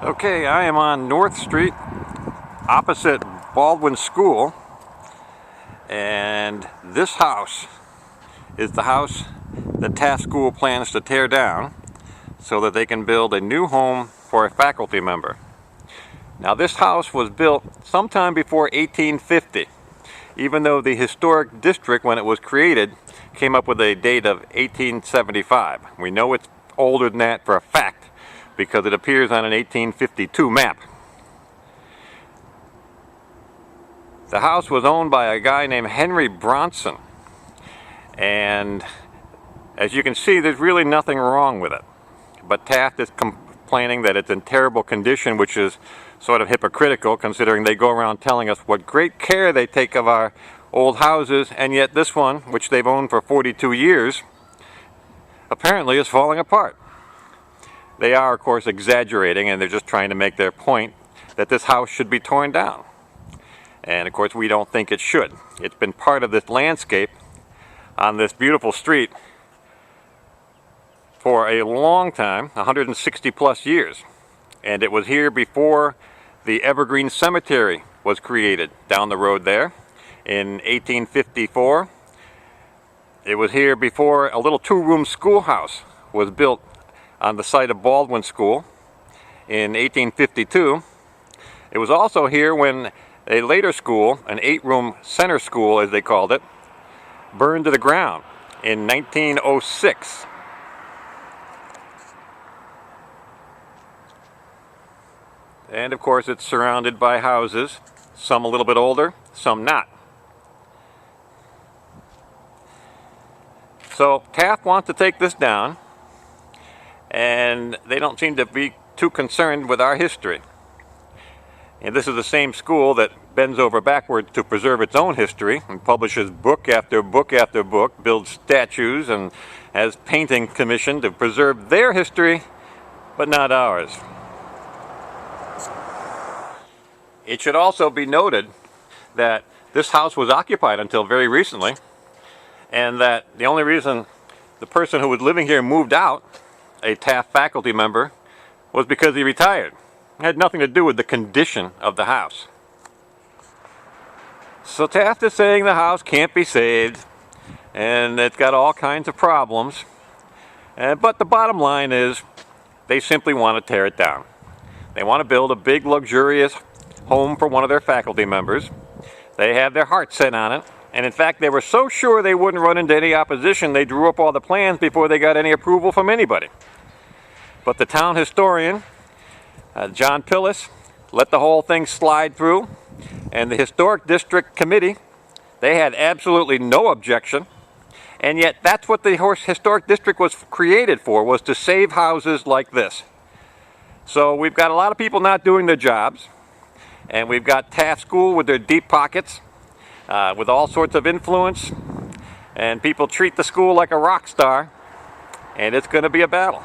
Okay, I am on North Street opposite Baldwin School, and this house is the house that Taft School plans to tear down so that they can build a new home for a faculty member. Now, this house was built sometime before 1850, even though the historic district, when it was created, came up with a date of 1875. We know it's older than that for a fact because it appears on an 1852 map. The house was owned by a guy named Henry Bronson, and as you can see, there's really nothing wrong with it. But Taft is complaining that it's in terrible condition, which is sort of hypocritical considering they go around telling us what great care they take of our old houses, and yet this one, which they've owned for 42 years, apparently is falling apart. They are, of course, exaggerating, and they're just trying to make their point that this house should be torn down. And of course, we don't think it should. It's been part of this landscape on this beautiful street for a long time, 160 plus years. And it was here before the Evergreen Cemetery was created down the road there in 1854. It was here before a little two-room schoolhouse was built on the site of Baldwin School in 1852. It was also here when a later school, an 8-room center school as they called it, burned to the ground in 1906. And of course it's surrounded by houses, some a little bit older, some not. So Taft wants to take this down, and they don't seem to be too concerned with our history. And this is the same school that bends over backwards to preserve its own history and publishes book after book after book, builds statues, and has painting commissioned to preserve their history, but not ours. It should also be noted that this house was occupied until very recently, and that the only reason the person who was living here moved out, a Taft faculty member, was because he retired. It had nothing to do with the condition of the house. So Taft is saying the house can't be saved, and it's got all kinds of problems. But the bottom line is, they simply want to tear it down. They want to build a big, luxurious home for one of their faculty members. They have their heart set on it, and in fact, they were so sure they wouldn't run into any opposition, they drew up all the plans before they got any approval from anybody. But the town historian, John Pillis, let the whole thing slide through, and the Historic District Committee, they had absolutely no objection, and yet that's what the Historic District was created for, was to save houses like this. So we've got a lot of people not doing their jobs, and we've got Taft School with their deep pockets, with all sorts of influence, and people treat the school like a rock star, and it's going to be a battle.